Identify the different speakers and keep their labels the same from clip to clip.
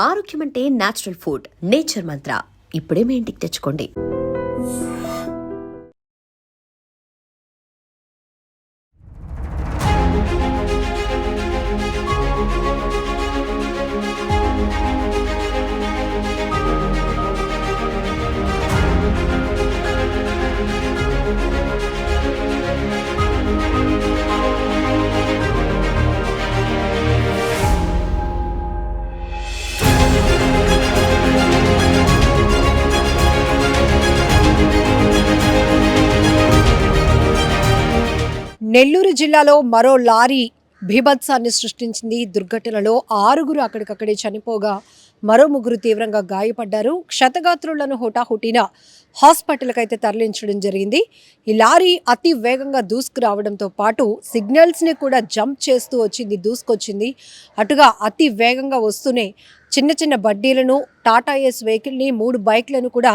Speaker 1: ఆరోగ్యం అంటే natural food. Nature మంత్ర ఇప్పుడే మీ ఇంటికి తెచ్చుకోండి.
Speaker 2: నెల్లూరు జిల్లాలో మరో లారీ బీభత్సాన్ని సృష్టించింది. దుర్ఘటనలో 6గురు అక్కడికక్కడే చనిపోగా మరో 3 తీవ్రంగా గాయపడ్డారు. క్షతగాత్రులను హుటాహుటిన హాస్పిటల్కి అయితే తరలించడం జరిగింది. ఈ లారీ అతి వేగంగా దూసుకురావడంతో పాటు సిగ్నల్స్ని కూడా జంప్ చేస్తూ దూసుకొచ్చింది. అటుగా అతి వేగంగా వస్తూనే చిన్న చిన్న బడ్డీలను, టాటా ఏస్ వెహికల్ని, 3 బైక్లను కూడా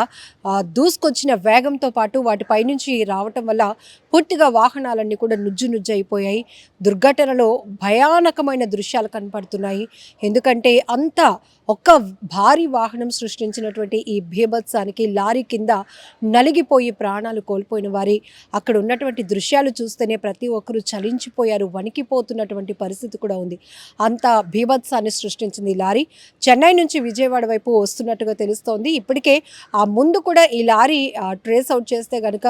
Speaker 2: దూసుకొచ్చిన వేగంతో పాటు వాటిపై నుంచి రావటం వల్ల పూర్తిగా వాహనాలన్నీ కూడా నుజ్జు అయిపోయాయి. దుర్ఘటనలో భయానకమైన దృశ్యాలు కనపడుతున్నాయి. ఎందుకంటే అంత ఒక్క భారీ వాహనం సృష్టించినటువంటి ఈ బీభత్సానికి లారీ కింద నలిగిపోయి ప్రాణాలు కోల్పోయిన వారి అక్కడ ఉన్నటువంటి దృశ్యాలు చూస్తేనే ప్రతి ఒక్కరూ చలించిపోయారు. వణికిపోతున్నటువంటి పరిస్థితి కూడా ఉంది. అంత బీభత్సాన్ని సృష్టించింది లారీ. చెన్నై నుంచి విజయవాడ వైపు వస్తున్నట్టుగా తెలుస్తోంది. ఇప్పటికే ఆ ముందు కూడా ఈ లారీ ట్రేస్ అవుట్ చేస్తే కనుక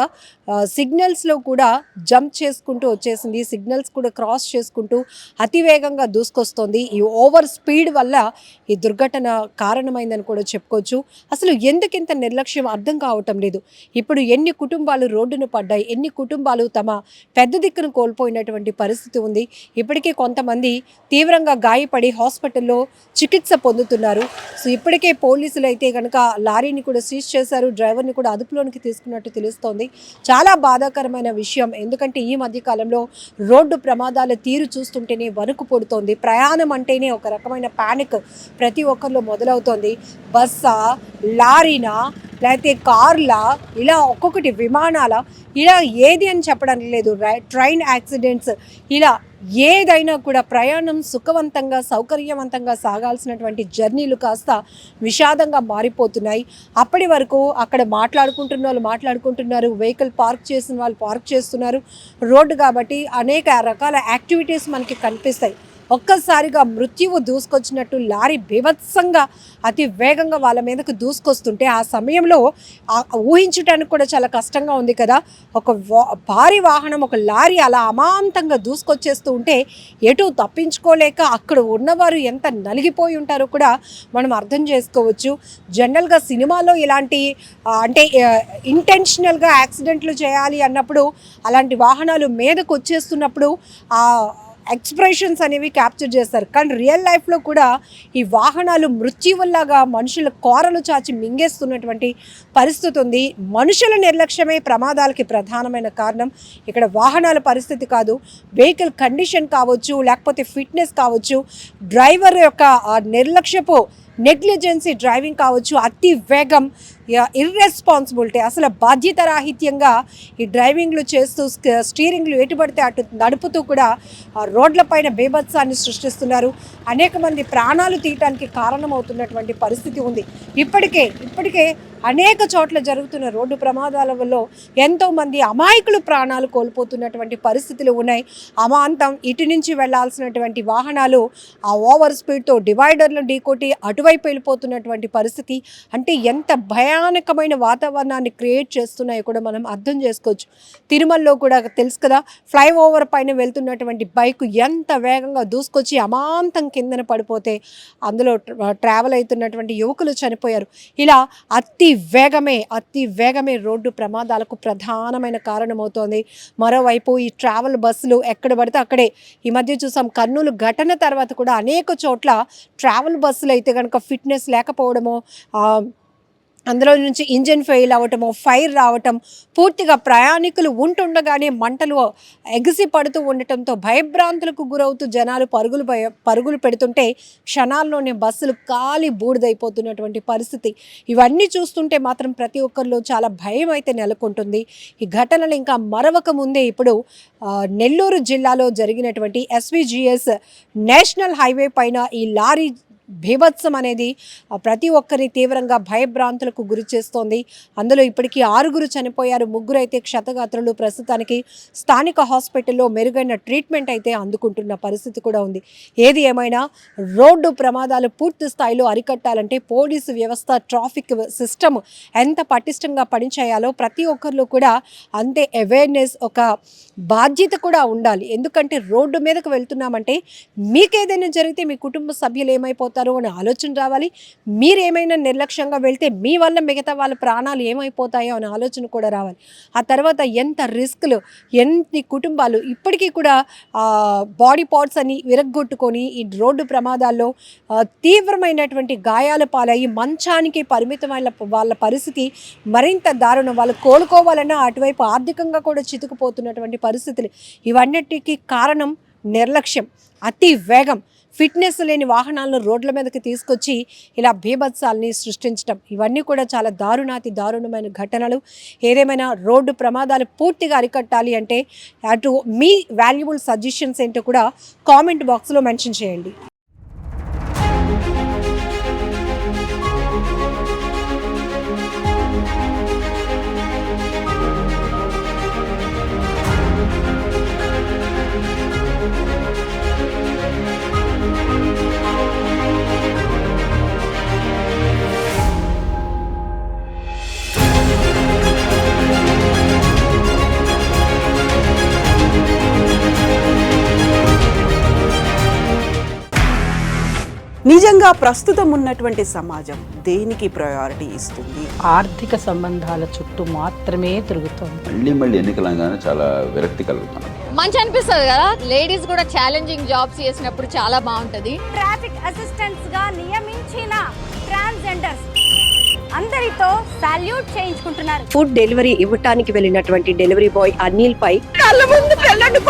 Speaker 2: సిగ్నల్స్లో కూడా జంప్ చేసుకుంటూ వచ్చేసింది. సిగ్నల్స్ కూడా క్రాస్ చేసుకుంటూ అతివేగంగా దూసుకొస్తోంది. ఈ ఓవర్ స్పీడ్ వల్ల ఈ దుర్ఘటన కారణమైందని కూడా చెప్పుకోవచ్చు. అసలు ఎందుకింత నిర్లక్ష్యం అర్థం కావటం లేదు. ఇప్పుడు ఎన్ని కుటుంబాలు రోడ్డును పడ్డాయి, ఎన్ని కుటుంబాలు తమ పెద్ద దిక్కును కోల్పోయినటువంటి పరిస్థితి ఉంది. ఇప్పటికే కొంతమంది తీవ్రంగా గాయపడి హాస్పిటల్లో చికిత్స పొందుతున్నారు. సో ఇప్పటికే పోలీసులు అయితే కనుక లారీని కూడా సీజ్ చేశారు. డ్రైవర్ని కూడా అదుపులోనికి తీసుకున్నట్టు తెలుస్తోంది. చాలా బాధాకరమైన విషయం. ఎందుకంటే ఈ మధ్య కాలంలో రోడ్డు ప్రమాదాల తీరు చూస్తుంటేనే వణుకు పుడుతోంది. ప్రయాణం అంటేనే ఒక రకమైన ప్యానిక్ ప్రతి ఒక్కరిలో మొదలవుతోంది. బస్సా, లారీనా, లేకపోతే కార్లా, ఇలా ఒక్కొక్కటి విమానాల, ఇలా ఏది అని చెప్పడానికి లేదు. ట్రైన్ యాక్సిడెంట్స్, ఇలా ఏదైనా కూడా ప్రయాణం సుఖవంతంగా సౌకర్యవంతంగా సాగాల్సినటువంటి జర్నీలు కాస్త విషాదంగా మారిపోతున్నాయి. అప్పటి వరకు అక్కడ మాట్లాడుకుంటున్న వాళ్ళు మాట్లాడుకుంటున్నారు, వెహికల్ పార్క్ చేసిన వాళ్ళు పార్క్ చేస్తున్నారు. రోడ్డు కాబట్టి అనేక రకాల యాక్టివిటీస్ మనకి కనిపిస్తాయి. ఒక్కసారిగా మృత్యువు దూసుకొచ్చినట్టు లారీ బీభత్సంగా అతి వేగంగా వాళ్ళ మీదకు దూసుకొస్తుంటే ఆ సమయంలో ఊహించడానికి కూడా చాలా కష్టంగా ఉంది కదా. ఒక భారీ వాహనం, ఒక లారీ అలా అమాంతంగా దూసుకొచ్చేస్తూ ఉంటే ఎటు తప్పించుకోలేక అక్కడ ఉన్నవారు ఎంత నలిగిపోయి ఉంటారో కూడా మనం అర్థం చేసుకోవచ్చు. జనరల్గా సినిమాలో ఇలాంటి అంటే ఇంటెన్షనల్గా యాక్సిడెంట్లు చేయాలి అన్నప్పుడు అలాంటి వాహనాలు మీదకు వచ్చేస్తున్నప్పుడు ఎక్స్ప్రెషన్స్ అనేవి క్యాప్చర్ చేస్తారు. కానీ రియల్ లైఫ్లో కూడా ఈ వాహనాలు మృత్యువుల్లాగా మనుషుల కోరలు చాచి మింగేస్తున్నటువంటి పరిస్థితి ఉంది. మనుషుల నిర్లక్ష్యమే ప్రమాదాలకి ప్రధానమైన కారణం. ఇక్కడ వాహనాల పరిస్థితి కాదు, వెహికల్ కండిషన్ కావచ్చు, లేకపోతే ఫిట్నెస్ కావచ్చు, డ్రైవర్ యొక్క నిర్లక్ష్యపు నెగ్లిజెన్సీ డ్రైవింగ్ కావచ్చు, అతి వేగం, ఇర్రెస్పాన్సిబిలిటీ, అసలు బాధ్యత రాహిత్యంగా ఈ డ్రైవింగ్లు చేస్తూ స్టీరింగ్లు ఎటు పడితే అటు నడుపుతూ కూడా రోడ్లపైన బీభత్సాన్ని సృష్టిస్తున్నారు. అనేక మంది ప్రాణాలు తీయటానికి కారణమవుతున్నటువంటి పరిస్థితి ఉంది. ఇప్పటికే అనేక చోట్ల జరుగుతున్న రోడ్డు ప్రమాదాల వల్ల ఎంతోమంది అమాయకులు ప్రాణాలు కోల్పోతున్నటువంటి పరిస్థితులు ఉన్నాయి. అమాంతం ఇటు నుంచి వెళ్లాల్సినటువంటి వాహనాలు ఆ ఓవర్ స్పీడ్తో డివైడర్లు ఢీకొట్టి అటువైపు వెళ్ళిపోతున్నటువంటి పరిస్థితి. అంటే ఎంత భయానకమైన వాతావరణాన్ని క్రియేట్ చేస్తున్నాయో కూడా మనం అర్థం చేసుకోవచ్చు. తిరుమలలో కూడా తెలుసు కదా, ఫ్లైఓవర్ పైన వెళ్తున్నటువంటి బైక్ ఎంత వేగంగా దూసుకొచ్చి అమాంతం కిందన పడిపోతే అందులో ట్రావెల్ అవుతున్నటువంటి యువకులు చనిపోయారు. ఇలా అతి వేగమే రోడ్డు ప్రమాదాలకు ప్రధానమైన కారణమవుతోంది. మరోవైపు ఈ ట్రావెల్ బస్సులు ఎక్కడ పడితే అక్కడే, ఈ మధ్య చూసాం కర్నూలు ఘటన తర్వాత కూడా అనేక చోట్ల ట్రావెల్ బస్సులు అయితే కనుక ఫిట్నెస్ లేకపోవడమో, అందులో నుంచి ఇంజిన్ ఫెయిల్ అవ్వటము, ఫైర్ రావటం, పూర్తిగా ప్రయాణికులు ఉంటుండగానే మంటలు ఎగిసి పడుతూ ఉండటంతో భయభ్రాంతులకు గురవుతూ జనాలు పరుగులు పెడుతుంటే క్షణాల్లోనే బస్సులు కాలి బూడిదైపోతున్నటువంటి పరిస్థితి. ఇవన్నీ చూస్తుంటే మాత్రం ప్రతి ఒక్కరిలో చాలా భయం అయితే నెలకొంటుంది. ఈ ఘటనలు ఇంకా మరవక ముందే ఇప్పుడు నెల్లూరు జిల్లాలో జరిగినటువంటి SVGS నేషనల్ హైవే పైన ఈ లారీ బీభత్సం అనేది ప్రతి ఒక్కరిని తీవ్రంగా భయభ్రాంతులకు గురి చేస్తోంది. అందులో ఇప్పటికీ 6 చనిపోయారు, 3 అయితే క్షతగాత్రులు. ప్రస్తుతానికి స్థానిక హాస్పిటల్లో మెరుగైన ట్రీట్మెంట్ అయితే అందుకుంటున్న పరిస్థితి కూడా ఉంది. ఏది ఏమైనా రోడ్డు ప్రమాదాలు పూర్తి స్థాయిలో అరికట్టాలంటే పోలీసు వ్యవస్థ, ట్రాఫిక్ సిస్టమ్ ఎంత పటిష్టంగా పనిచేయాలో ప్రతి ఒక్కరిలో కూడా అంతే అవేర్నెస్, ఒక బాధ్యత కూడా ఉండాలి. ఎందుకంటే రోడ్డు మీదకు వెళ్తున్నామంటే మీకేదైనా జరిగితే మీ కుటుంబ సభ్యులు ఏమైపోతారో అని ఆలోచన రావాలి. మీరేమైనా నిర్లక్ష్యంగా వెళ్తే మీ వల్ల మిగతా వాళ్ళ ప్రాణాలు ఏమైపోతాయో అనే ఆలోచన కూడా రావాలి. ఆ తర్వాత ఎంత రిస్క్లు, ఎన్ని కుటుంబాలు ఇప్పటికీ కూడా బాడీ పార్ట్స్ అని విరగ్గొట్టుకొని ఈ రోడ్డు ప్రమాదాల్లో తీవ్రమైనటువంటి గాయాల పాలయ్యి మంచానికి పరిమితమైన వాళ్ళ పరిస్థితి మరింత దారుణం. వాళ్ళు కోలుకోవాలన్నా అటువైపు ఆర్థికంగా కూడా చితుకుపోతున్నటువంటి పరిస్థితులు. ఇవన్నిటికీ కారణం నిర్లక్ష్యం, అతి వేగం, ఫిట్నెస్ లేని వాహనాలను రోడ్ల మీదకి తీసుకొచ్చి ఇలా బీభత్సాలని సృష్టించడం, ఇవన్నీ కూడా చాలా దారుణాతి దారుణమైన ఘటనలు. ఏదేమైనా రోడ్డు ప్రమాదాలు పూర్తిగా అరికట్టాలి అంటే అటు మీ వాల్యుబుల్ సజెషన్స్ ఏంటో కూడా కామెంట్ బాక్స్లో మెన్షన్ చేయండి.
Speaker 3: నిజంగా ప్రస్తుతం ఉన్నటువంటి సమాజం దేనికి ప్రయారిటీ ఇస్తుంది?
Speaker 4: ఆర్థిక సంబంధాల చుట్టూ మాత్రమే తిరుగుతుంది.
Speaker 5: మళ్ళీ ఎన్నికలంగానే చాలా విరక్తి కలుగుతాను.
Speaker 6: మంచి అనిపిస్తుంది కదా, లేడీస్ కూడా ఛాలెంజింగ్ జాబ్స్ చేసినప్పుడు చాలా బాగుంటది.
Speaker 7: ట్రాఫిక్ అసిస్టెంట్స్ గా నియమించిన ట్రాన్స్జెండర్స్ అందరితో సాల్యూట్ చేయించుకుంటున్నారు.
Speaker 1: ఫుడ్ డెలివరీ ఇవ్వటానికి వెళ్ళినటువంటి డెలివరీ బాయ్ అనిల్ పై
Speaker 2: కళ్ళ ముందు పెళ్ళండి